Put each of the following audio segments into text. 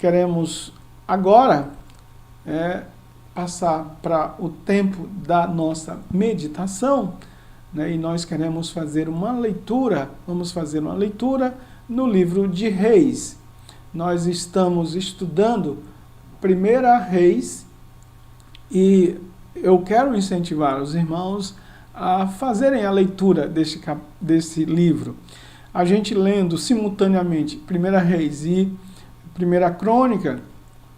queremos agora passar para o tempo da nossa meditação, né? E nós queremos fazer uma leitura, vamos fazer uma leitura no livro de Reis. Nós estamos estudando 1 Reis e eu quero incentivar os irmãos a fazerem a leitura desse livro. A gente lendo simultaneamente 1 Reis e 1 Crônica,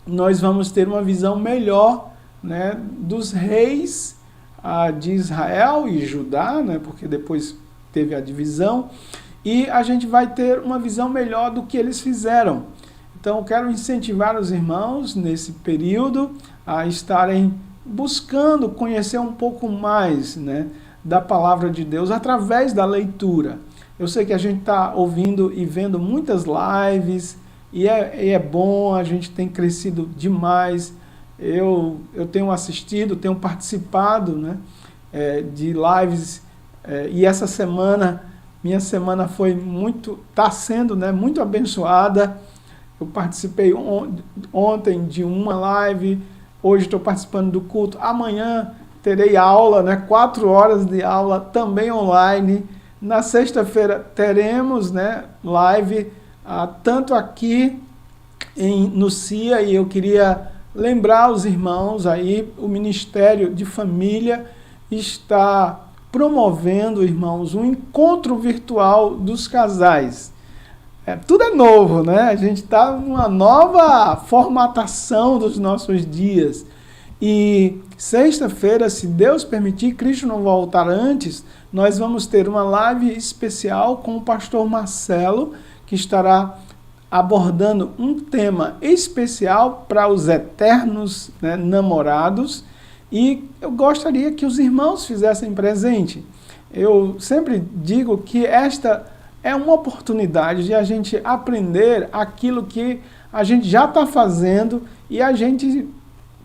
nós vamos ter uma visão melhor, né, dos reis de Israel e Judá, né, porque depois teve a divisão, e a gente vai ter uma visão melhor do que eles fizeram. Então, eu quero incentivar os irmãos nesse período a estarem buscando conhecer um pouco mais, né, da palavra de Deus através da leitura. Eu sei que a gente está ouvindo e vendo muitas lives, e é bom, a gente tem crescido demais. Eu tenho assistido, tenho participado, né, de lives, e essa semana, minha semana foi está sendo, né, muito abençoada. Eu participei ontem de uma live, hoje estou participando do culto, amanhã terei aula, né, 4 horas de aula também online. Na sexta-feira teremos, né, live, tanto aqui no CIA, e eu queria lembrar os irmãos aí, o Ministério de Família está promovendo, irmãos, um encontro virtual dos casais. Tudo é novo, né? A gente está numa nova formatação dos nossos dias. E sexta-feira, se Deus permitir, Cristo não voltar antes, nós vamos ter uma live especial com o pastor Marcelo, que estará abordando um tema especial para os eternos, né, namorados, e eu gostaria que os irmãos fizessem presente. Eu sempre digo que esta é uma oportunidade de a gente aprender aquilo que a gente já está fazendo e a gente,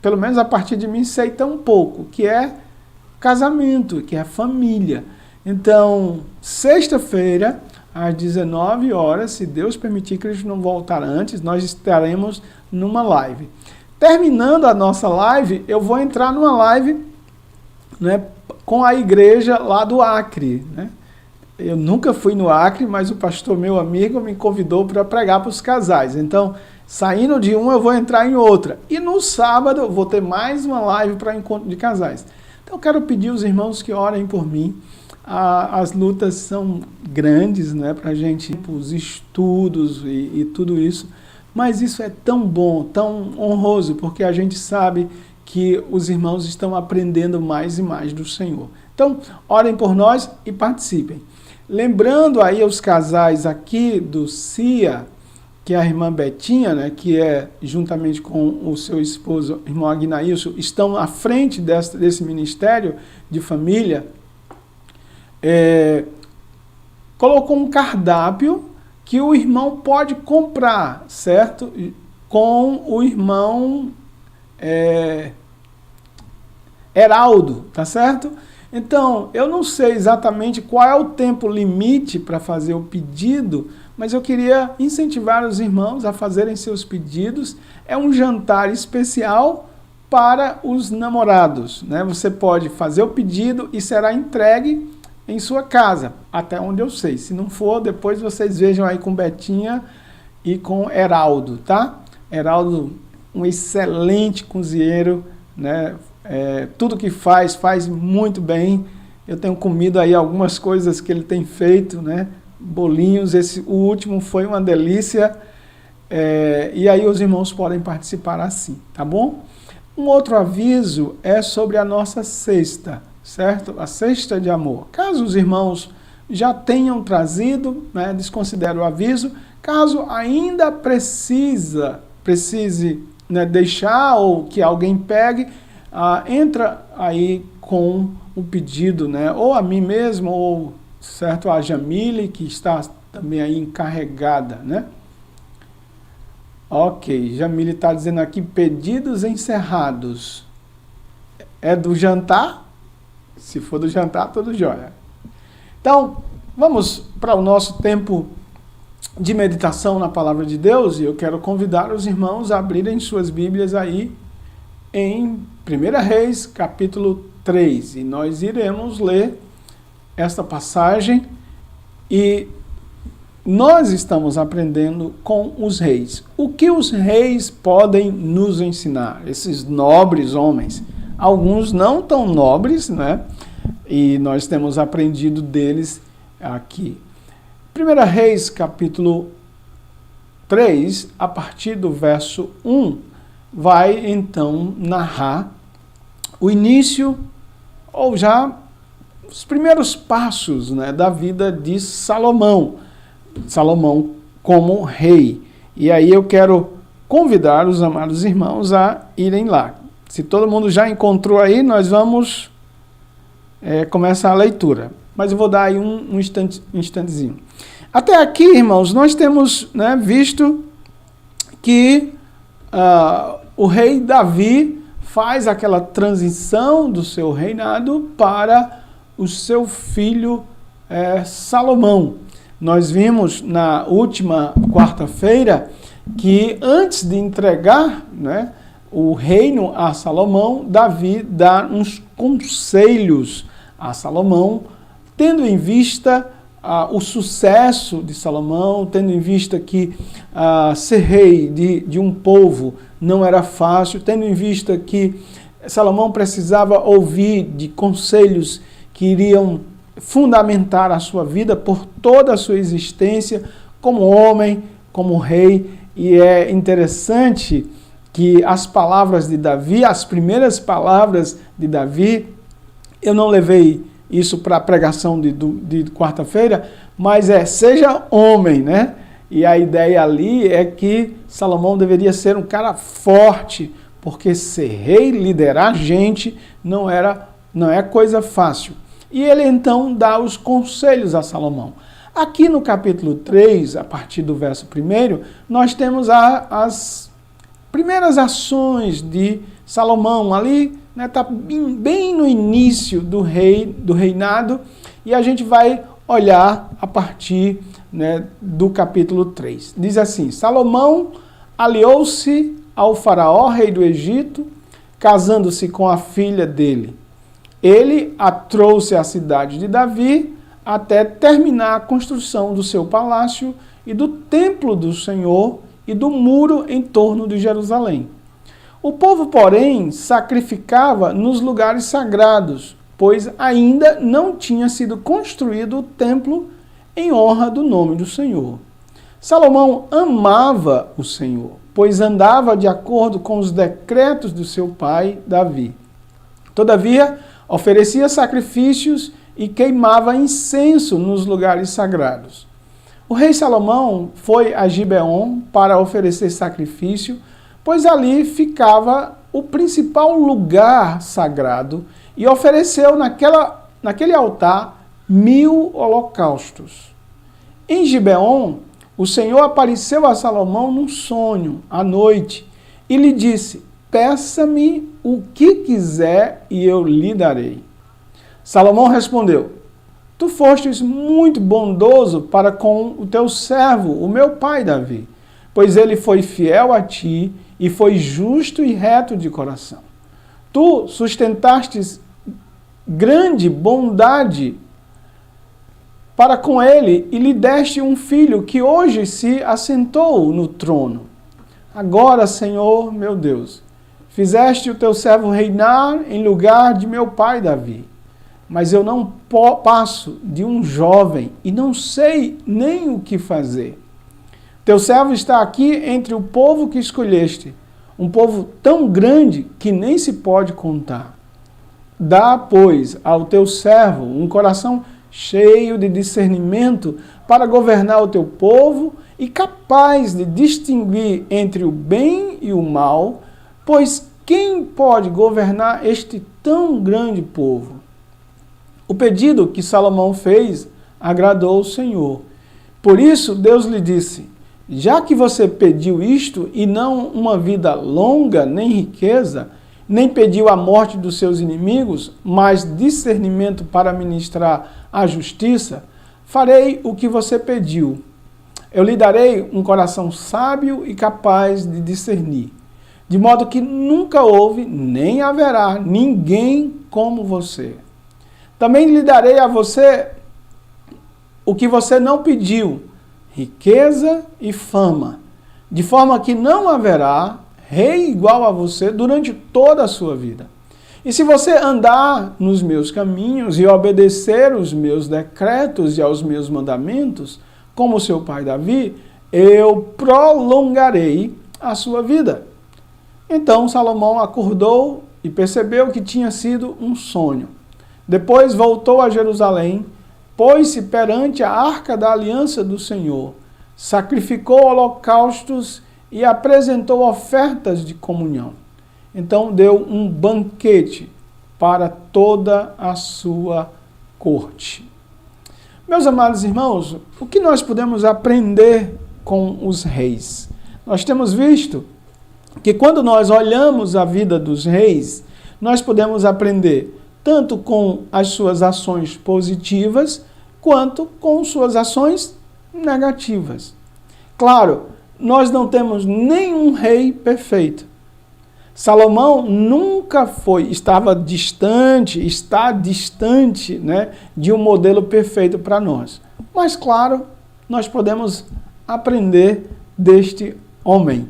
pelo menos a partir de mim, sei tão pouco, que é casamento, que é família. Então, sexta-feira, às 19 horas, se Deus permitir que Cristo não voltar antes, nós estaremos numa live. Terminando a nossa live, eu vou entrar numa live, né, com a igreja lá do Acre, né? Eu nunca fui no Acre, mas o pastor, meu amigo, me convidou para pregar para os casais. Então, saindo de uma, eu vou entrar em outra. E no sábado, eu vou ter mais uma live para encontro de casais. Então, eu quero pedir aos irmãos que orem por mim. As lutas são grandes, né, para a gente, os estudos e tudo isso. Mas isso é tão bom, tão honroso, porque a gente sabe que os irmãos estão aprendendo mais e mais do Senhor. Então, orem por nós e participem. Lembrando aí aos casais aqui do CIA, que é a irmã Betinha, né, que é juntamente com o seu esposo, irmão Agnailson, estão à frente desse ministério de família, colocou um cardápio que o irmão pode comprar, certo? Com o irmão Heraldo, tá certo? Então, eu não sei exatamente qual é o tempo limite para fazer o pedido, mas eu queria incentivar os irmãos a fazerem seus pedidos. É um jantar especial para os namorados, né? Você pode fazer o pedido e será entregue em sua casa, até onde eu sei. Se não for, depois vocês vejam aí com Betinha e com Heraldo, tá? Heraldo, um excelente cozinheiro, né? Tudo que faz muito bem. Eu tenho comido aí algumas coisas que ele tem feito, né? Bolinhos, o último foi uma delícia. E aí os irmãos podem participar assim, tá bom? Um outro aviso é sobre a nossa cesta, certo? A cesta de amor. Caso os irmãos já tenham trazido, né, desconsidere o aviso. Caso ainda precise, né, deixar ou que alguém pegue, entra aí com o pedido, né, ou a mim mesmo, ou certo, a Jamile, que está também aí encarregada, né? Ok, Jamile está dizendo aqui, pedidos encerrados. É do jantar? Se for do jantar, tudo jóia. Então, vamos para o nosso tempo de meditação na Palavra de Deus, e eu quero convidar os irmãos a abrirem suas Bíblias aí em 1 Reis, capítulo 3. E nós iremos ler esta passagem e nós estamos aprendendo com os reis. O que os reis podem nos ensinar? Esses nobres homens. Alguns não tão nobres, né? E nós temos aprendido deles aqui. 1 Reis, capítulo 3, a partir do verso 1, vai então narrar o início, ou já os primeiros passos, né, da vida de Salomão. Salomão como rei. E aí eu quero convidar os amados irmãos a irem lá. Se todo mundo já encontrou aí, nós vamos começar a leitura. Mas eu vou dar aí um instantezinho. Até aqui, irmãos, nós temos, né, visto que o rei Davi faz aquela transição do seu reinado para o seu filho Salomão. Nós vimos na última quarta-feira que antes de entregar, né, o reino a Salomão, Davi dá uns conselhos a Salomão, tendo em vista o sucesso de Salomão, tendo em vista que ser rei de um povo não era fácil, tendo em vista que Salomão precisava ouvir de conselhos que iriam fundamentar a sua vida por toda a sua existência como homem, como rei. E é interessante que as palavras de Davi, as primeiras palavras de Davi, eu não levei isso para a pregação de quarta-feira, mas seja homem, né? E a ideia ali é que Salomão deveria ser um cara forte, porque ser rei, liderar gente, não é coisa fácil. E ele então dá os conselhos a Salomão. Aqui no capítulo 3, a partir do verso 1, nós temos as primeiras ações de Salomão ali, né, tá bem no início do reinado, e a gente vai olhar a partir, né, do capítulo 3. Diz assim: Salomão aliou-se ao faraó, rei do Egito, casando-se com a filha dele. Ele a trouxe à cidade de Davi até terminar a construção do seu palácio e do templo do Senhor e do muro em torno de Jerusalém. O povo, porém, sacrificava nos lugares sagrados, pois ainda não tinha sido construído o templo em honra do nome do Senhor. Salomão amava o Senhor, pois andava de acordo com os decretos do seu pai Davi. Todavia, oferecia sacrifícios e queimava incenso nos lugares sagrados. O rei Salomão foi a Gibeon para oferecer sacrifício, pois ali ficava o principal lugar sagrado, e ofereceu naquele altar 1000 holocaustos. Em Gibeon, o Senhor apareceu a Salomão num sonho, à noite, e lhe disse: peça-me o que quiser e eu lhe darei. Salomão respondeu: tu fostes muito bondoso para com o teu servo, o meu pai Davi, pois ele foi fiel a ti e foi justo e reto de coração. Tu sustentastes grande bondade para com ele e lhe deste um filho que hoje se assentou no trono. Agora, Senhor, meu Deus, fizeste o teu servo reinar em lugar de meu pai Davi. Mas eu não passo de um jovem e não sei nem o que fazer. Teu servo está aqui entre o povo que escolheste, um povo tão grande que nem se pode contar. Dá, pois, ao teu servo um coração cheio de discernimento para governar o teu povo e capaz de distinguir entre o bem e o mal, pois quem pode governar este tão grande povo? O pedido que Salomão fez agradou o Senhor. Por isso, Deus lhe disse: já que você pediu isto e não uma vida longa, nem riqueza, nem pediu a morte dos seus inimigos, mas discernimento para ministrar a justiça, farei o que você pediu. Eu lhe darei um coração sábio e capaz de discernir, de modo que nunca houve, nem haverá ninguém como você. Também lhe darei a você o que você não pediu, riqueza e fama, de forma que não haverá rei igual a você durante toda a sua vida. E se você andar nos meus caminhos e obedecer os meus decretos e aos meus mandamentos, como seu pai Davi, eu prolongarei a sua vida. Então Salomão acordou e percebeu que tinha sido um sonho. Depois voltou a Jerusalém, pôs-se perante a arca da aliança do Senhor, sacrificou holocaustos e apresentou ofertas de comunhão. Então deu um banquete para toda a sua corte. Meus amados irmãos, o que nós podemos aprender com os reis? Nós temos visto que quando nós olhamos a vida dos reis, nós podemos aprender tanto com as suas ações positivas, quanto com suas ações negativas. Claro, nós não temos nenhum rei perfeito. Salomão nunca está distante, né, de um modelo perfeito para nós. Mas, claro, nós podemos aprender deste homem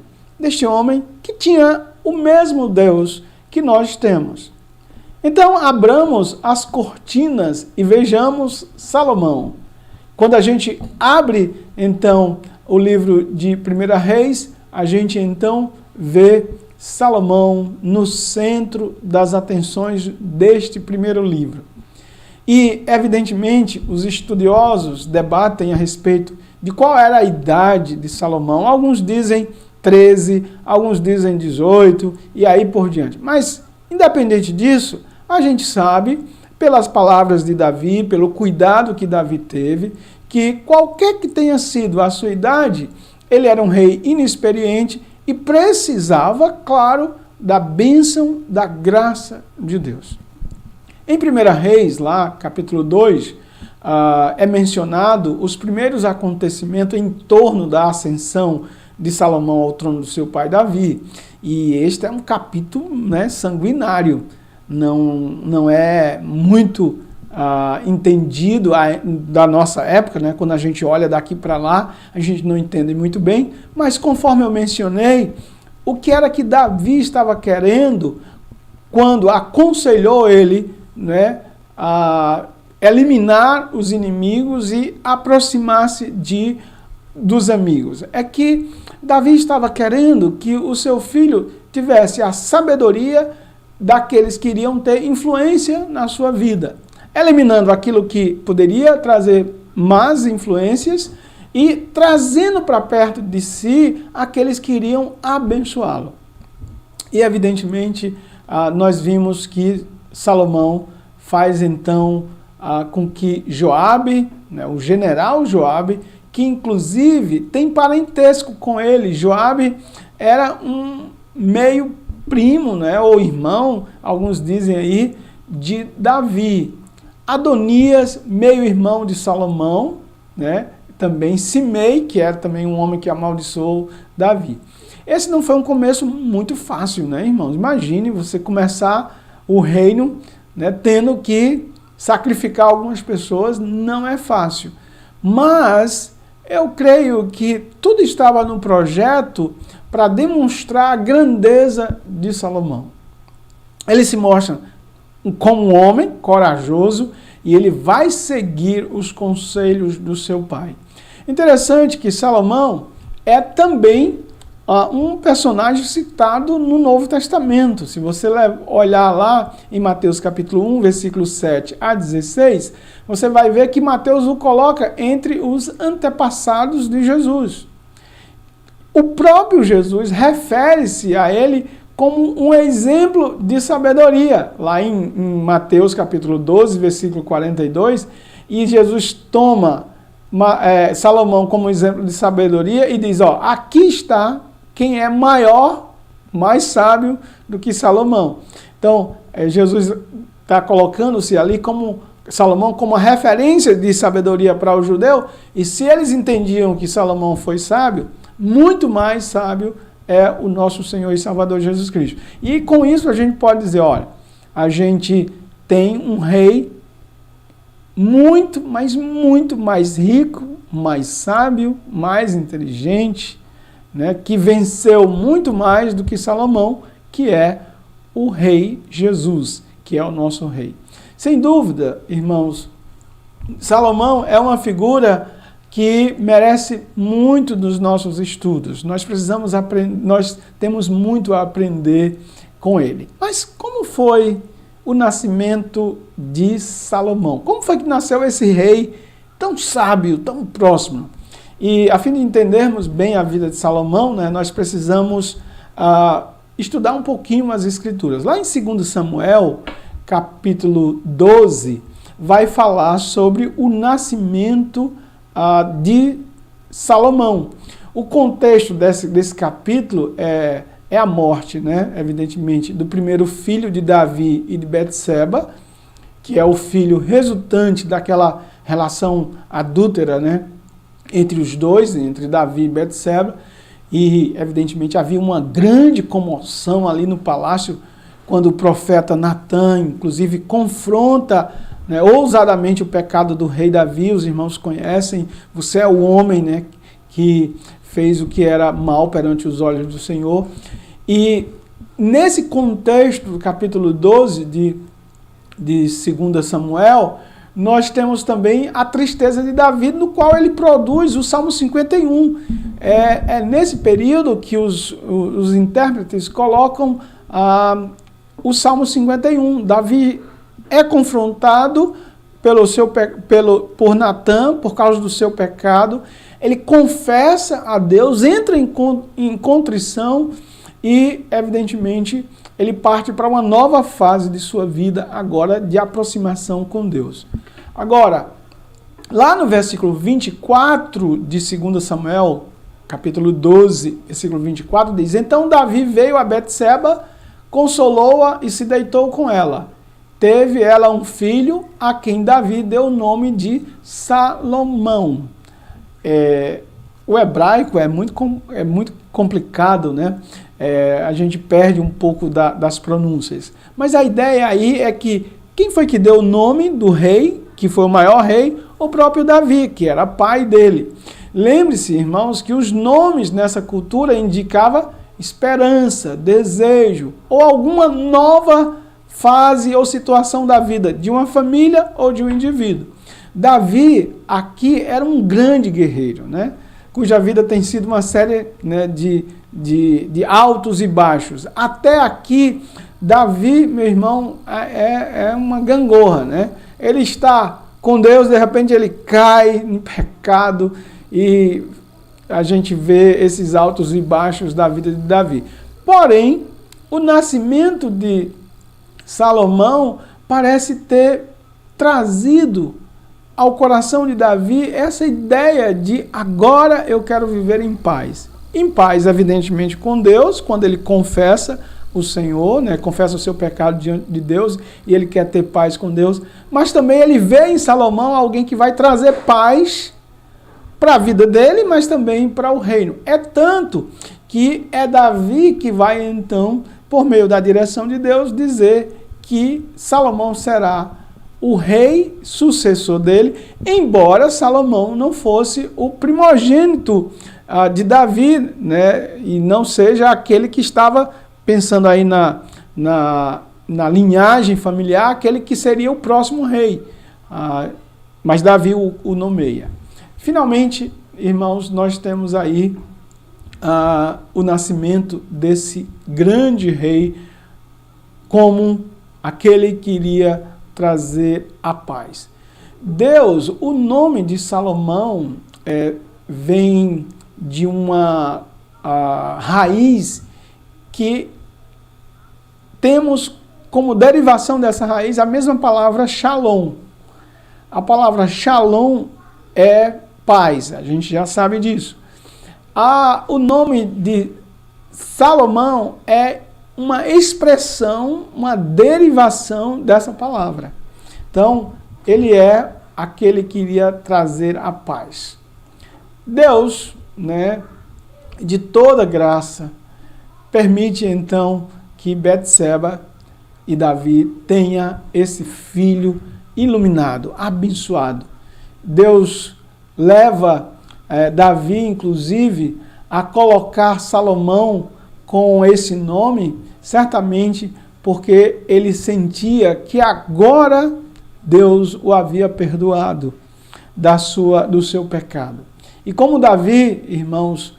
que tinha o mesmo Deus que nós temos. Então, abramos as cortinas e vejamos Salomão. Quando a gente abre, então, o livro de 1 Reis, a gente, então, vê Salomão no centro das atenções deste primeiro livro. E, evidentemente, os estudiosos debatem a respeito de qual era a idade de Salomão. Alguns dizem 13, alguns dizem 18, e aí por diante. Mas, independente disso, a gente sabe, pelas palavras de Davi, pelo cuidado que Davi teve, que qualquer que tenha sido a sua idade, ele era um rei inexperiente e precisava, claro, da bênção, da graça de Deus. Em 1 Reis, lá, capítulo 2, é mencionado os primeiros acontecimentos em torno da ascensão de Salomão ao trono do seu pai Davi. E este é um capítulo, né, sanguinário. Não é muito entendido da nossa época, né? Quando a gente olha daqui para lá, a gente não entende muito bem, mas conforme eu mencionei, o que era que Davi estava querendo quando aconselhou ele, né, a eliminar os inimigos e aproximar-se dos amigos? É que Davi estava querendo que o seu filho tivesse a sabedoria daqueles que iriam ter influência na sua vida, eliminando aquilo que poderia trazer más influências e trazendo para perto de si aqueles que iriam abençoá-lo. E, evidentemente, nós vimos que Salomão faz, então, com que Joabe, né, o general Joabe, que inclusive tem parentesco com ele, Joabe era um meio primo, né, ou irmão, alguns dizem aí, de Davi. Adonias, meio-irmão de Salomão, né, também Simei, que era também um homem que amaldiçoou Davi. Esse não foi um começo muito fácil, né, irmãos? Imagine você começar o reino, né, tendo que sacrificar algumas pessoas, não é fácil. Mas eu creio que tudo estava no projeto para demonstrar a grandeza de Salomão. Ele se mostra como um homem corajoso e ele vai seguir os conselhos do seu pai. Interessante que Salomão é também um personagem citado no Novo Testamento. Se você olhar lá em Mateus capítulo 1, versículo 7 a 16, você vai ver que Mateus o coloca entre os antepassados de Jesus. O próprio Jesus refere-se a ele como um exemplo de sabedoria, lá em Mateus capítulo 12, versículo 42, e Jesus toma Salomão como exemplo de sabedoria e diz, aqui está quem é maior, mais sábio do que Salomão. Então, Jesus está colocando-se ali como Salomão como uma referência de sabedoria para o judeu, e se eles entendiam que Salomão foi sábio, muito mais sábio é o nosso Senhor e Salvador Jesus Cristo. E com isso a gente pode dizer, olha, a gente tem um rei muito, mas muito mais rico, mais sábio, mais inteligente, né, que venceu muito mais do que Salomão, que é o rei Jesus, que é o nosso rei. Sem dúvida, irmãos, Salomão é uma figura que merece muito dos nossos estudos. Nós precisamos aprender, nós temos muito a aprender com ele. Mas como foi o nascimento de Salomão? Como foi que nasceu esse rei tão sábio, tão próximo? E a fim de entendermos bem a vida de Salomão, né, nós precisamos estudar um pouquinho as Escrituras. Lá em 2 Samuel, capítulo 12, vai falar sobre o nascimento de Salomão. O contexto desse capítulo é a morte, né, evidentemente, do primeiro filho de Davi e de Betseba, que é o filho resultante daquela relação adúltera, né, entre os dois, entre Davi e Betseba, e evidentemente havia uma grande comoção ali no palácio, quando o profeta Natã, inclusive, confronta, né, ousadamente o pecado do rei Davi. Os irmãos conhecem, você é o homem, né, que fez o que era mal perante os olhos do Senhor. E nesse contexto do capítulo 12 de 2 Samuel, nós temos também a tristeza de Davi, no qual ele produz o Salmo 51. É nesse período que os intérpretes colocam o Salmo 51. Davi é confrontado por Natã, por causa do seu pecado. Ele confessa a Deus, entra em contrição e, evidentemente, ele parte para uma nova fase de sua vida agora de aproximação com Deus. Agora, lá no versículo 24 de 2 Samuel, capítulo 12, versículo 24, diz: Então Davi veio a Betseba, consolou-a e se deitou com ela. Teve ela um filho, a quem Davi deu o nome de Salomão. O hebraico é muito complicado, né? A gente perde um pouco das pronúncias. Mas a ideia aí é que quem foi que deu o nome do rei, que foi o maior rei? O próprio Davi, que era pai dele. Lembre-se, irmãos, que os nomes nessa cultura indicavam esperança, desejo, ou alguma nova fase ou situação da vida de uma família ou de um indivíduo. Davi, aqui, era um grande guerreiro, né? Cuja vida tem sido uma série, né, de altos e baixos. Até aqui, Davi, meu irmão, é uma gangorra, né? Ele está com Deus, de repente ele cai em pecado e a gente vê esses altos e baixos da vida de Davi. Porém, o nascimento de Salomão parece ter trazido ao coração de Davi essa ideia de agora eu quero viver em paz. Em paz, evidentemente, com Deus, quando ele confessa o Senhor, né, confessa o seu pecado diante de Deus e ele quer ter paz com Deus, mas também ele vê em Salomão alguém que vai trazer paz para a vida dele, mas também para o reino. É tanto que é Davi que vai então, por meio da direção de Deus, dizer que Salomão será o rei sucessor dele, embora Salomão não fosse o primogênito de Davi, né, e não seja aquele que estava pensando aí na linhagem familiar, aquele que seria o próximo rei. Mas Davi o nomeia. Finalmente, irmãos, nós temos aí o nascimento desse grande rei como aquele que iria trazer a paz. Deus, o nome de Salomão vem de uma raiz que temos como derivação dessa raiz a mesma palavra shalom. A palavra shalom é paz, a gente já sabe disso. O nome de Salomão é uma expressão, uma derivação dessa palavra. Então, ele é aquele que iria trazer a paz. Deus, né, de toda graça, permite então que Betseba e Davi tenha esse filho iluminado, abençoado. Deus leva Davi, inclusive, a colocar Salomão com esse nome, certamente porque ele sentia que agora Deus o havia perdoado do seu pecado. E como Davi, irmãos,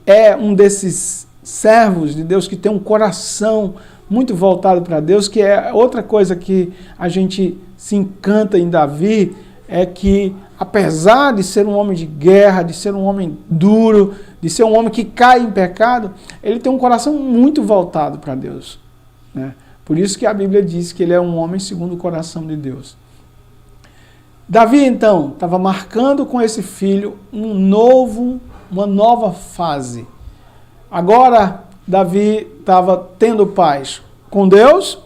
é um desses servos de Deus que tem um coração muito voltado para Deus, que é outra coisa que a gente se encanta em Davi, é que apesar de ser um homem de guerra, de ser um homem duro, de ser um homem que cai em pecado, ele tem um coração muito voltado para Deus, né? Por isso que a Bíblia diz que ele é um homem segundo o coração de Deus. Davi, então, estava marcando com esse filho uma nova fase. Agora, Davi estava tendo paz com Deus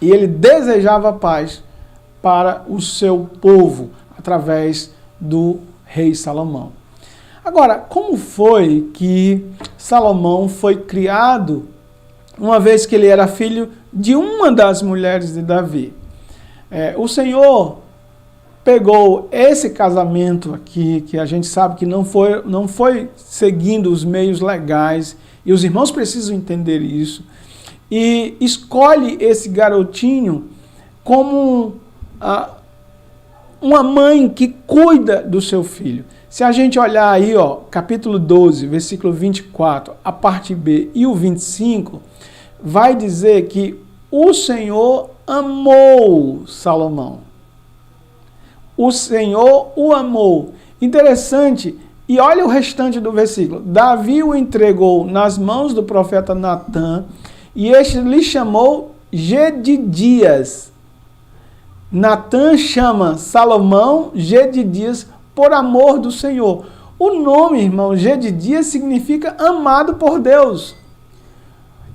e ele desejava paz para o seu povo, através do rei Salomão. Agora, como foi que Salomão foi criado, uma vez que ele era filho de uma das mulheres de Davi? O Senhor pegou esse casamento aqui, que a gente sabe que não foi seguindo os meios legais, e os irmãos precisam entender isso, e escolhe esse garotinho como uma mãe que cuida do seu filho. Se a gente olhar aí, capítulo 12, versículo 24, a parte B e o 25, vai dizer que o Senhor amou Salomão. O Senhor o amou. Interessante. E olha o restante do versículo. Davi o entregou nas mãos do profeta Natã, e este lhe chamou Gedidias. Natã chama Salomão Gedidias por amor do Senhor. O nome, irmão, Gedidias significa amado por Deus.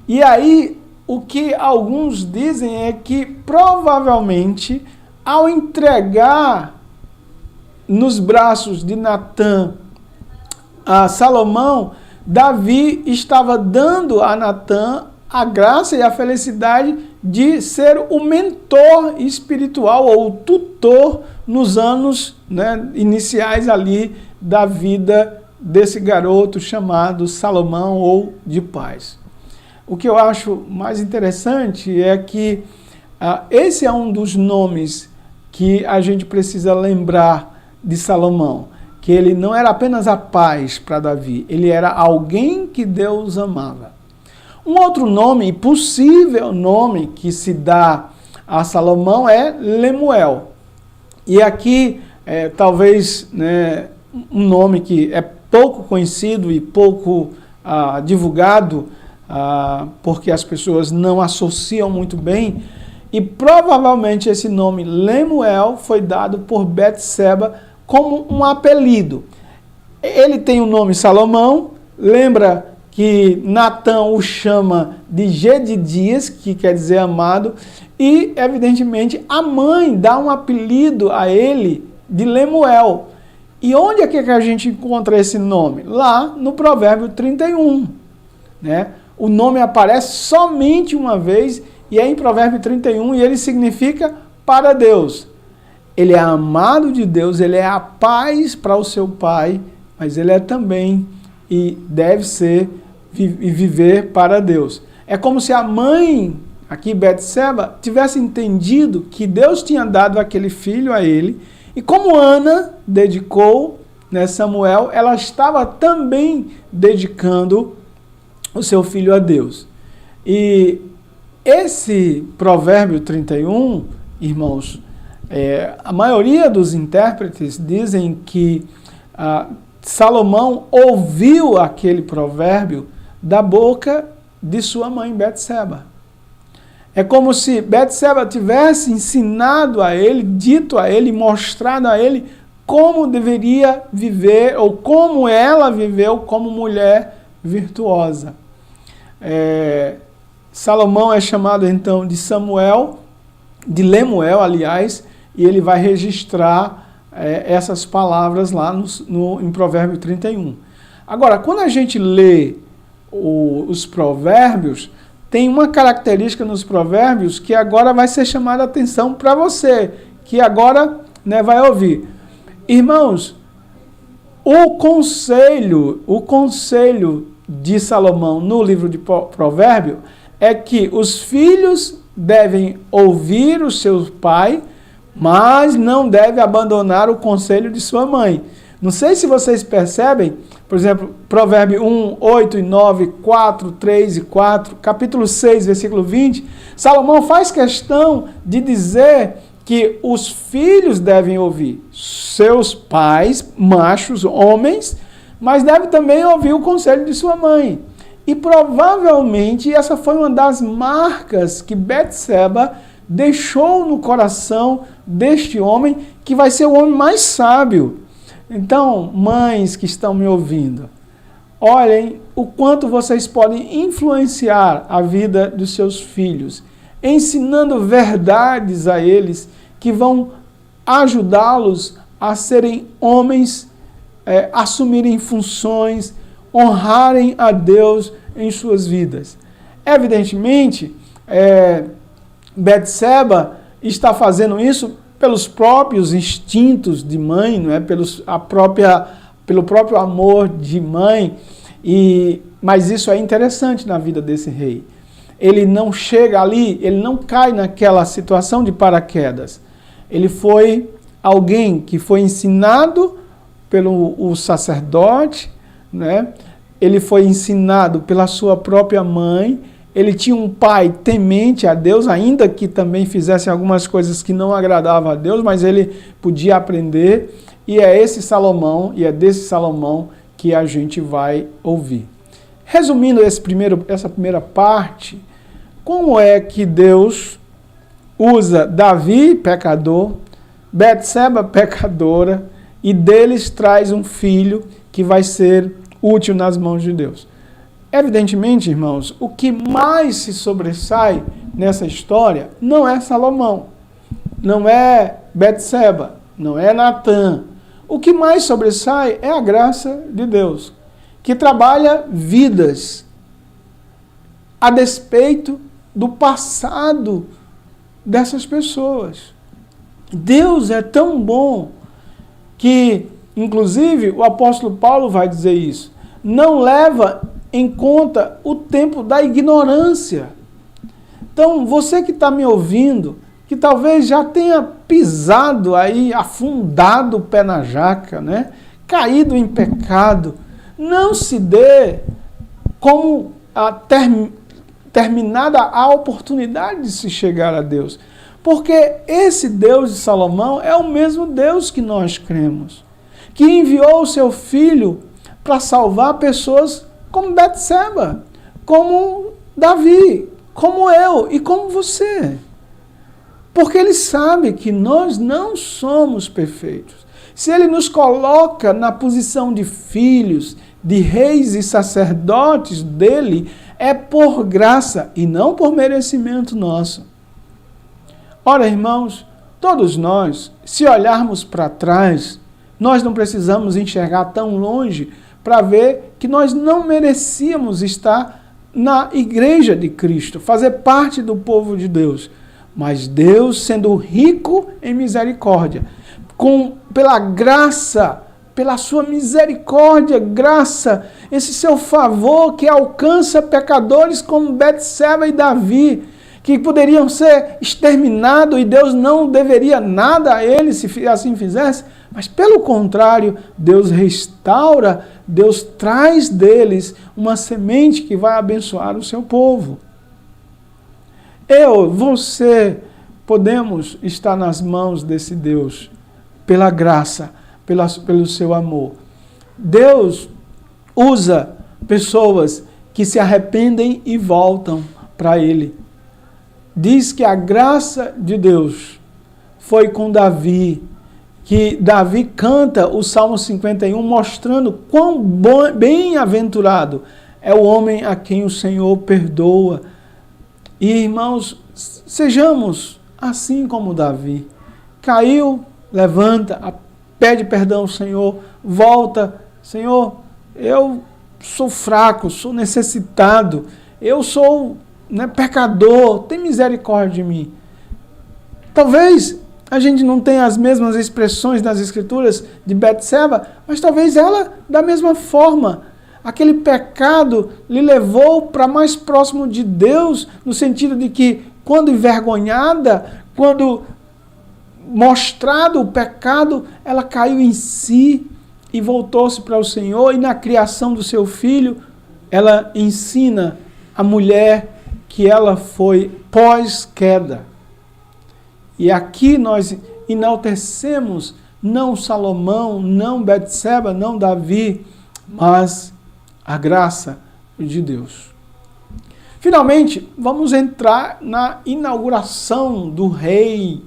E aí, o que alguns dizem é que provavelmente, ao entregar nos braços de Natã a Salomão, Davi estava dando a Natã a graça e a felicidade de ser o mentor espiritual ou o tutor nos anos, né, iniciais ali da vida desse garoto chamado Salomão ou de paz. O que eu acho mais interessante é que esse é um dos nomes que a gente precisa lembrar de Salomão, que ele não era apenas a paz para Davi, ele era alguém que Deus amava. Um outro nome, possível nome que se dá a Salomão é Lemuel. E aqui, talvez, né, um nome que é pouco conhecido e pouco divulgado, porque as pessoas não associam muito bem, e provavelmente esse nome Lemuel foi dado por Betseba como um apelido. Ele tem o nome Salomão, lembra que Natã o chama de Gedidias, que quer dizer amado, e, evidentemente, a mãe dá um apelido a ele de Lemuel. E onde é que a gente encontra esse nome? Lá no Provérbio 31. Né? O nome aparece somente uma vez, e é em Provérbio 31, e ele significa para Deus. Ele é amado de Deus, ele é a paz para o seu pai, mas ele é também e deve ser e viver para Deus. É como se a mãe, aqui Betseba, tivesse entendido que Deus tinha dado aquele filho a ele, e como Ana dedicou, né, Samuel, ela estava também dedicando o seu filho a Deus. E esse Provérbio 31, irmãos, a maioria dos intérpretes dizem que Salomão ouviu aquele provérbio da boca de sua mãe Betseba. É como se Betseba tivesse ensinado a ele, dito a ele, mostrado a ele como deveria viver, ou como ela viveu como mulher virtuosa. Salomão é chamado então de Samuel, Lemuel, aliás, e ele vai registrar essas palavras lá em Provérbio 31. Agora, quando a gente lê os provérbios, tem uma característica nos provérbios que agora vai ser chamada a atenção para você, que agora, né, vai ouvir. Irmãos, o conselho de Salomão no livro de Provérbio é que os filhos devem ouvir o seu pai, mas não deve abandonar o conselho de sua mãe. Não sei se vocês percebem, por exemplo, Provérbio 1, 8 e 9, 4, 3 e 4, capítulo 6, versículo 20, Salomão faz questão de dizer que os filhos devem ouvir seus pais, machos, homens, mas deve também ouvir o conselho de sua mãe. E provavelmente essa foi uma das marcas que Betseba deixou no coração deste homem, que vai ser o homem mais sábio. Então, mães que estão me ouvindo, olhem o quanto vocês podem influenciar a vida dos seus filhos, ensinando verdades a eles que vão ajudá-los a serem homens, assumirem funções, honrarem a Deus em suas vidas. Evidentemente, Betseba está fazendo isso pelos próprios instintos de mãe, não é? Pelo próprio amor de mãe, mas isso é interessante na vida desse rei. Ele não chega ali, ele não cai naquela situação de paraquedas. Ele foi alguém que foi ensinado pelo sacerdote, né? Ele foi ensinado pela sua própria mãe. Ele tinha um pai temente a Deus, ainda que também fizesse algumas coisas que não agradavam a Deus, mas ele podia aprender. E é esse Salomão, e é desse Salomão que a gente vai ouvir. Resumindo essa primeira parte, como é que Deus usa Davi, pecador, Betseba, pecadora, e deles traz um filho que vai ser útil nas mãos de Deus? Evidentemente, irmãos, o que mais se sobressai nessa história não é Salomão, não é Betseba, não é Natã. O que mais sobressai é a graça de Deus, que trabalha vidas a despeito do passado dessas pessoas. Deus é tão bom que, inclusive, o apóstolo Paulo vai dizer isso, não leva em conta o tempo da ignorância. Então, você que está me ouvindo, que talvez já tenha pisado aí, afundado o pé na jaca, né? Caído em pecado, não se dê como terminada a oportunidade de se chegar a Deus. Porque esse Deus de Salomão é o mesmo Deus que nós cremos, que enviou o seu Filho para salvar pessoas como Betseba, como Davi, como eu e como você. Porque ele sabe que nós não somos perfeitos. Se ele nos coloca na posição de filhos, de reis e sacerdotes dele, é por graça e não por merecimento nosso. Ora, irmãos, todos nós, se olharmos para trás, nós não precisamos enxergar tão longe para ver que nós não merecíamos estar na igreja de Cristo, fazer parte do povo de Deus. Mas Deus, sendo rico em misericórdia, pela graça, pela sua misericórdia, graça, esse seu favor que alcança pecadores como Betseba e Davi, que poderiam ser exterminados e Deus não deveria nada a eles se assim fizesse, mas pelo contrário, Deus restaura, Deus traz deles uma semente que vai abençoar o seu povo. Você, podemos estar nas mãos desse Deus, pela graça, pelo seu amor. Deus usa pessoas que se arrependem e voltam para Ele. Diz que a graça de Deus foi com Davi, que Davi canta o Salmo 51, mostrando quão bem-aventurado é o homem a quem o Senhor perdoa. E, irmãos, sejamos assim como Davi. Caiu, levanta, pede perdão ao Senhor, volta. Senhor, eu sou fraco, sou necessitado, eu sou pecador, tem misericórdia de mim. Talvez a gente não tenha as mesmas expressões nas Escrituras de Betseba, mas talvez ela, da mesma forma, aquele pecado lhe levou para mais próximo de Deus, no sentido de que, quando envergonhada, quando mostrado o pecado, ela caiu em si e voltou-se para o Senhor, e na criação do seu filho, ela ensina a mulher que ela foi pós-queda. E aqui nós enaltecemos não Salomão, não Betseba, não Davi, mas a graça de Deus. Finalmente, vamos entrar na inauguração do reino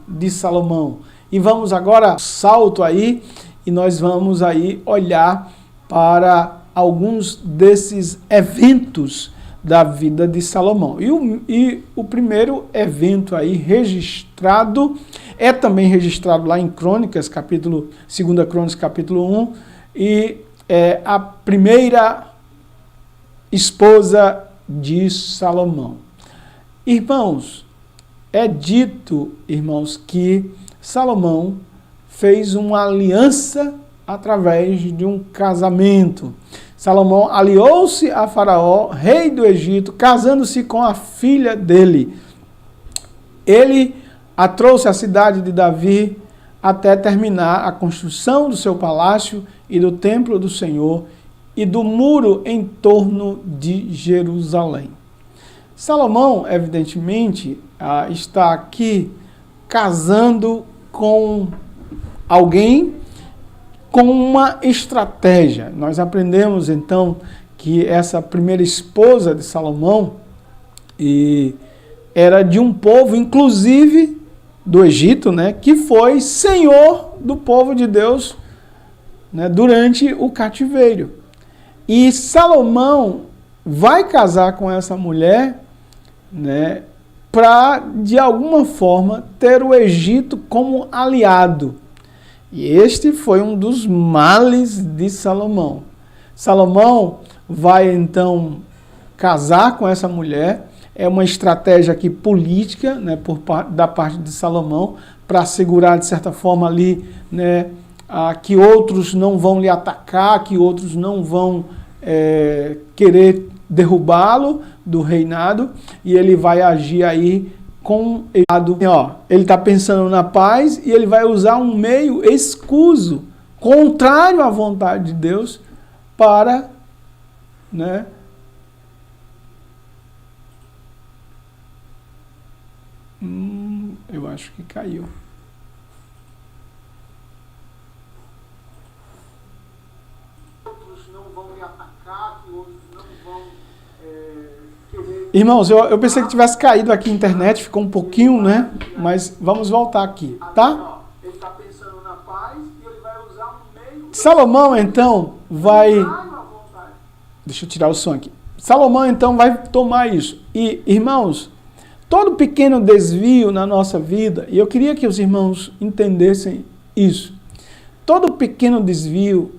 de Salomão. E vamos agora, salto aí, e nós vamos aí olhar para alguns desses eventos da vida de Salomão. E o primeiro evento aí registrado, é também registrado lá em Crônicas, 2 Crônicas, capítulo 1, e é a primeira esposa de Salomão. Irmãos, é dito, irmãos, que Salomão fez uma aliança através de um casamento. Salomão aliou-se a Faraó, rei do Egito, casando-se com a filha dele. Ele a trouxe à cidade de Davi até terminar a construção do seu palácio e do templo do Senhor e do muro em torno de Jerusalém. Salomão, evidentemente, está aqui casando com alguém com uma estratégia. Nós aprendemos então que essa primeira esposa de Salomão era de um povo, inclusive do Egito, que foi senhor do povo de Deus durante o cativeiro. E Salomão vai casar com essa mulher para, de alguma forma, ter o Egito como aliado. E este foi um dos males de Salomão. Salomão vai, então, casar com essa mulher. É uma estratégia aqui política, da parte de Salomão, para assegurar, de certa forma, ali, que outros não vão lhe atacar, que outros não vão querer derrubá-lo do reinado, e ele vai agir aí com ele está pensando na paz e ele vai usar um meio escuso, contrário à vontade de Deus, para eu acho que caiu. Outros não vão me atacar, que outros não vão querer... Irmãos, eu pensei que tivesse caído aqui a internet, ficou um pouquinho, mas vamos voltar aqui, tá? Ele está pensando na paz e ele vai usar um meio... Salomão, então, vai... Deixa eu tirar o som aqui. Salomão, então, vai tomar isso. E, irmãos, todo pequeno desvio na nossa vida, e eu queria que os irmãos entendessem isso, todo pequeno desvio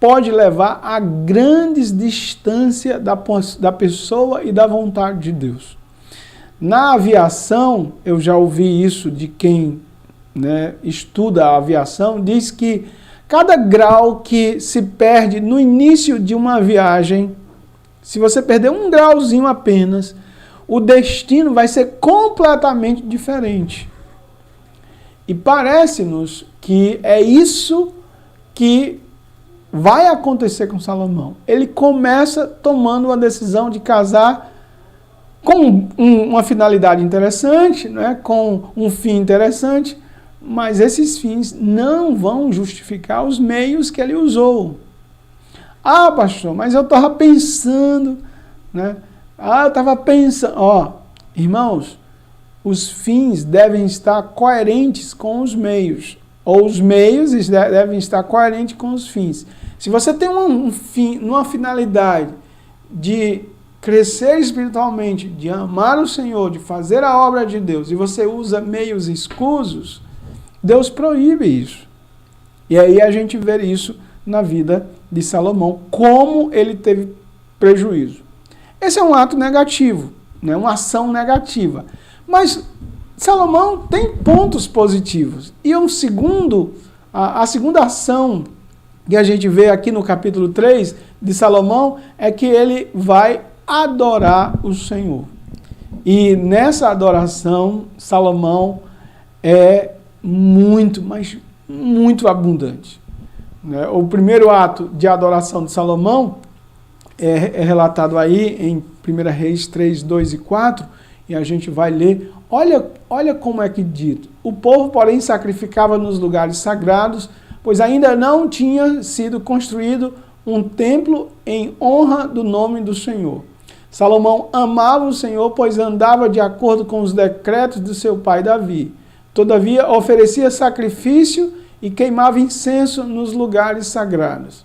pode levar a grandes distâncias da pessoa e da vontade de Deus. Na aviação, eu já ouvi isso de quem estuda a aviação, diz que cada grau que se perde no início de uma viagem, se você perder um grauzinho apenas, o destino vai ser completamente diferente. E parece-nos que é isso que vai acontecer com Salomão. Ele começa tomando uma decisão de casar com uma finalidade interessante, com um fim interessante, mas esses fins não vão justificar os meios que ele usou. Ah, pastor, mas eu estava pensando, eu estava pensando... irmãos, os fins devem estar coerentes com os meios, ou os meios devem estar coerentes com os fins. Se você tem um fim, uma finalidade de crescer espiritualmente, de amar o Senhor, de fazer a obra de Deus, e você usa meios escusos, Deus proíbe isso. E aí a gente vê isso na vida de Salomão, como ele teve prejuízo. Esse é um ato negativo, né? Uma ação negativa. Mas Salomão tem pontos positivos. E a segunda ação que a gente vê aqui no capítulo 3 de Salomão é que ele vai adorar o Senhor. E nessa adoração, Salomão é muito, mas muito abundante. O primeiro ato de adoração de Salomão é relatado aí em 1 Reis 3, 2 e 4, e a gente vai ler. Olha como é que dito. O povo, porém, sacrificava nos lugares sagrados, pois ainda não tinha sido construído um templo em honra do nome do Senhor. Salomão amava o Senhor, pois andava de acordo com os decretos de seu pai Davi. Todavia, oferecia sacrifício e queimava incenso nos lugares sagrados.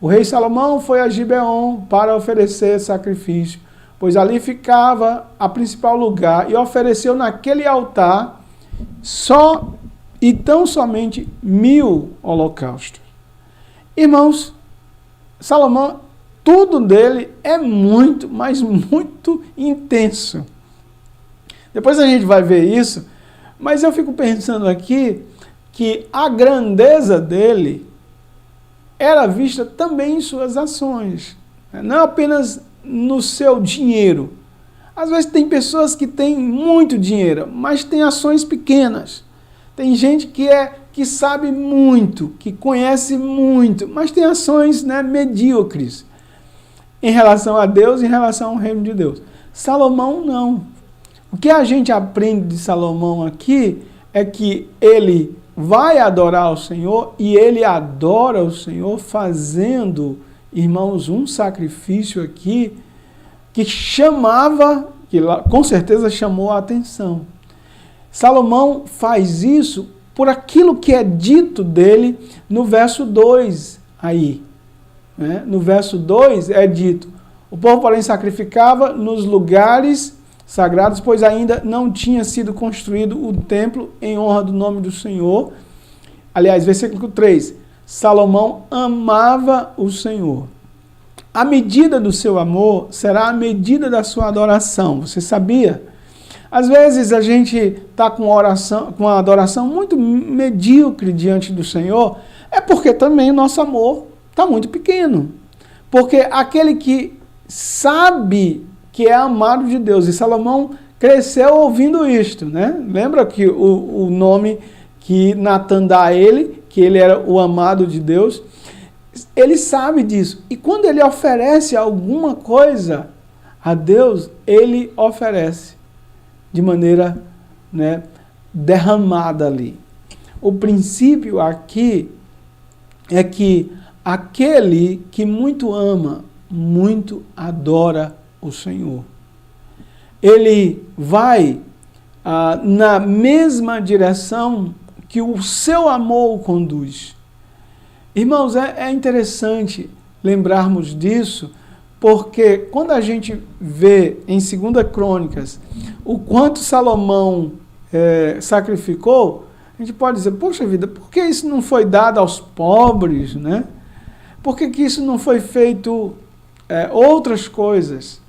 O rei Salomão foi a Gibeon para oferecer sacrifício, pois ali ficava a principal lugar, e ofereceu naquele altar tão somente 1000 holocaustos. Irmãos, Salomão, tudo dele é muito, mas muito intenso. Depois a gente vai ver isso, mas eu fico pensando aqui que a grandeza dele era vista também em suas ações, não apenas no seu dinheiro. Às vezes tem pessoas que têm muito dinheiro, mas têm ações pequenas. Tem gente que sabe muito, que conhece muito, mas tem ações, medíocres em relação a Deus, em relação ao reino de Deus. Salomão não. O que a gente aprende de Salomão aqui é que ele vai adorar o Senhor, e ele adora o Senhor fazendo, irmãos, um sacrifício aqui que com certeza chamou a atenção. Salomão faz isso por aquilo que é dito dele no verso 2 aí. No verso 2 é dito: o povo, porém, sacrificava nos lugares sagrados, pois ainda não tinha sido construído o templo em honra do nome do Senhor. Aliás, versículo 3, Salomão amava o Senhor. A medida do seu amor será a medida da sua adoração. Você sabia? Às vezes a gente está com uma adoração muito medíocre diante do Senhor, é porque também o nosso amor está muito pequeno. Porque aquele que sabe que é amado de Deus, e Salomão cresceu ouvindo isto, né? Lembra que o nome que Natan dá a ele, que ele era o amado de Deus, ele sabe disso. E quando ele oferece alguma coisa a Deus, ele oferece de maneira derramada ali. O princípio aqui é que aquele que muito ama, muito adora o Senhor. Ele vai na mesma direção que o seu amor o conduz. Irmãos, é interessante lembrarmos disso, porque quando a gente vê em 2 Crônicas o quanto Salomão sacrificou, a gente pode dizer, poxa vida, por que isso não foi dado aos pobres, né? Por que isso não foi feito outras coisas?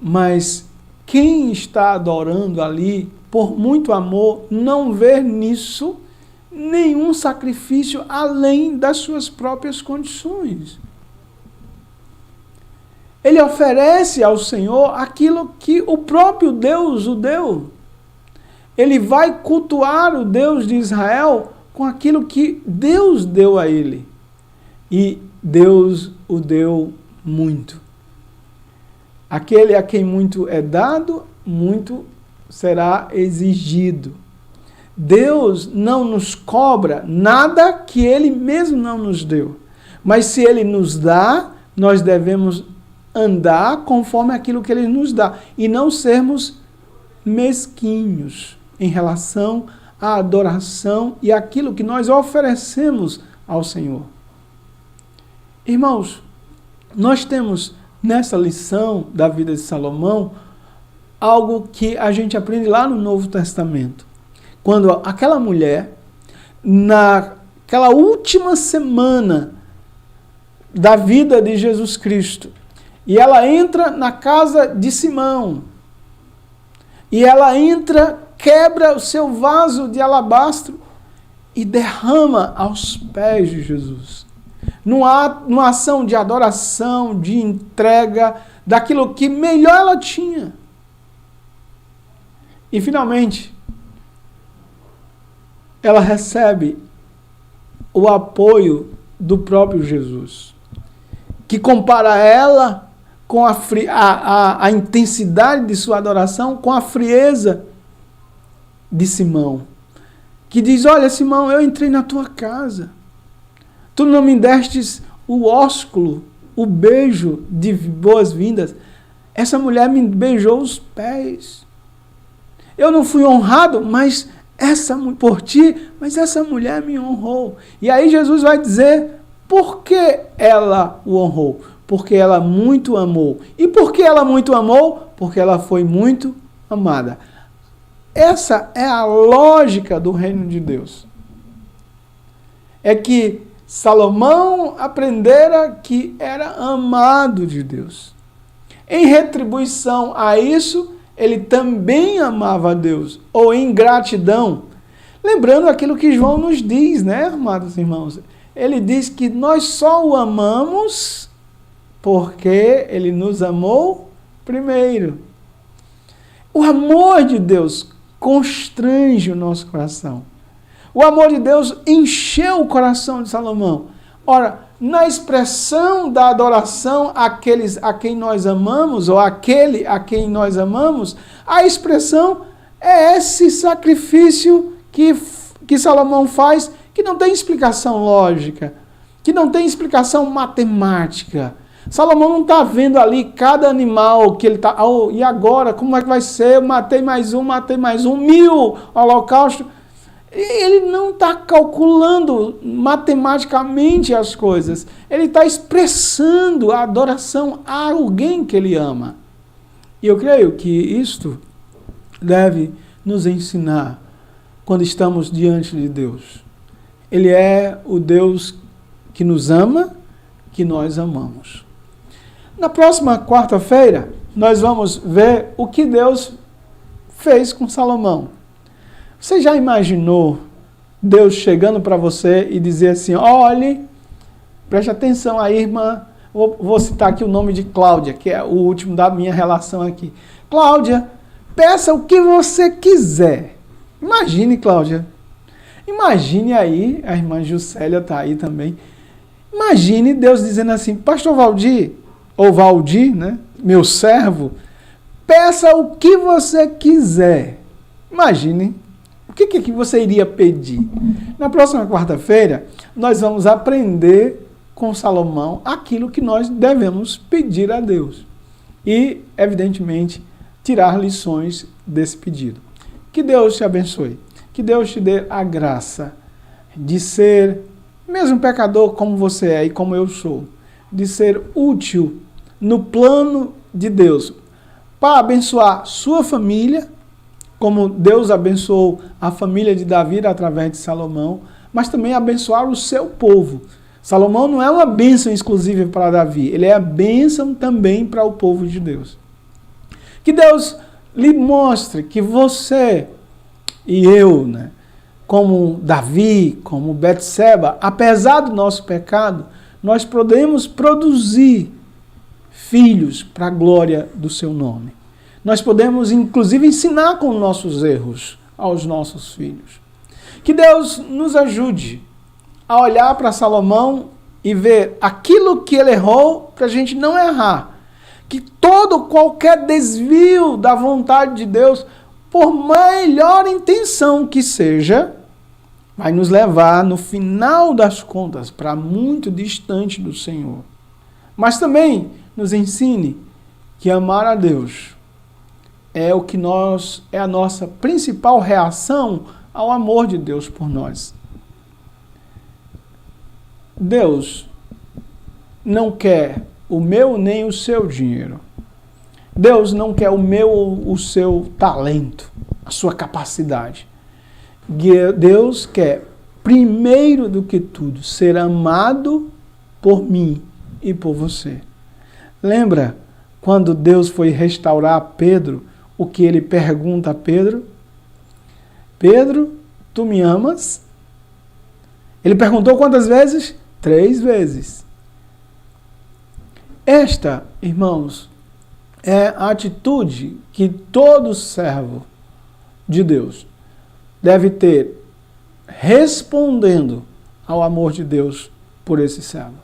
Mas quem está adorando ali, por muito amor, não vê nisso nenhum sacrifício além das suas próprias condições. Ele oferece ao Senhor aquilo que o próprio Deus o deu. Ele vai cultuar o Deus de Israel com aquilo que Deus deu a ele. E Deus o deu muito. Aquele a quem muito é dado, muito será exigido. Deus não nos cobra nada que Ele mesmo não nos deu. Mas se Ele nos dá, nós devemos andar conforme aquilo que Ele nos dá. E não sermos mesquinhos em relação à adoração e aquilo que nós oferecemos ao Senhor. Irmãos, nós temos nessa lição da vida de Salomão algo que a gente aprende lá no Novo Testamento. Quando aquela mulher, naquela última semana da vida de Jesus Cristo, e ela entra na casa de Simão, e ela entra, quebra o seu vaso de alabastro e derrama aos pés de Jesus. Numa ação de adoração, de entrega, daquilo que melhor ela tinha. E finalmente, ela recebe o apoio do próprio Jesus, que compara ela com a intensidade de sua adoração com a frieza de Simão, que diz: olha, Simão, eu entrei na tua casa, tu não me destes o ósculo, o beijo de boas-vindas, essa mulher me beijou os pés, eu não fui honrado, mas por ti, mas essa mulher me honrou. E aí Jesus vai dizer por que ela o honrou. Porque ela muito amou. E por que ela muito amou? Porque ela foi muito amada. Essa é a lógica do reino de Deus. É que Salomão aprendera que era amado de Deus. Em retribuição a isso, ele também amava a Deus, ou em gratidão. Lembrando aquilo que João nos diz, né, amados irmãos? Ele diz que nós só o amamos porque ele nos amou primeiro. O amor de Deus constrange o nosso coração. O amor de Deus encheu o coração de Salomão. Ora, na expressão da adoração àqueles a quem nós amamos, ou àquele a quem nós amamos, a expressão é esse sacrifício que Salomão faz, que não tem explicação lógica, que não tem explicação matemática. Salomão não está vendo ali cada animal que ele está... Oh, e agora, como é que vai ser? Eu matei mais um, 1000 holocaustos. Ele não está calculando matematicamente as coisas. Ele está expressando a adoração a alguém que ele ama. E eu creio que isto deve nos ensinar quando estamos diante de Deus. Ele é o Deus que nos ama, que nós amamos. Na próxima quarta-feira, nós vamos ver o que Deus fez com Salomão. Você já imaginou Deus chegando para você e dizer assim: olhe, preste atenção aí, irmã, vou citar aqui o nome de Cláudia, que é o último da minha relação aqui. Cláudia, peça o que você quiser. Imagine, Cláudia. Imagine aí, a irmã Juscelia está aí também. Imagine Deus dizendo assim: pastor Valdir, ou Valdir, né, meu servo, peça o que você quiser. Imagine. O que você iria pedir? Na próxima quarta-feira, nós vamos aprender com Salomão aquilo que nós devemos pedir a Deus. E, evidentemente, tirar lições desse pedido. Que Deus te abençoe. Que Deus te dê a graça de ser, mesmo pecador como você é e como eu sou, de ser útil no plano de Deus para abençoar sua família, como Deus abençoou a família de Davi através de Salomão, mas também abençoar o seu povo. Salomão não é uma bênção exclusiva para Davi, ele é a bênção também para o povo de Deus. Que Deus lhe mostre que você e eu, né, como Davi, como Betseba, apesar do nosso pecado, nós podemos produzir filhos para a glória do seu nome. Nós podemos, inclusive, ensinar com nossos erros aos nossos filhos. Que Deus nos ajude a olhar para Salomão e ver aquilo que ele errou para a gente não errar. Que qualquer desvio da vontade de Deus, por melhor intenção que seja, vai nos levar, no final das contas, para muito distante do Senhor. Mas também nos ensine que amar a Deus é a nossa principal reação ao amor de Deus por nós. Deus não quer o meu nem o seu dinheiro. Deus não quer o meu ou o seu talento, a sua capacidade. Deus quer, primeiro do que tudo, ser amado por mim e por você. Lembra quando Deus foi restaurar Pedro, o que ele pergunta a Pedro? Pedro, tu me amas? Ele perguntou quantas vezes? 3 vezes. Esta, irmãos, é a atitude que todo servo de Deus deve ter respondendo ao amor de Deus por esse servo.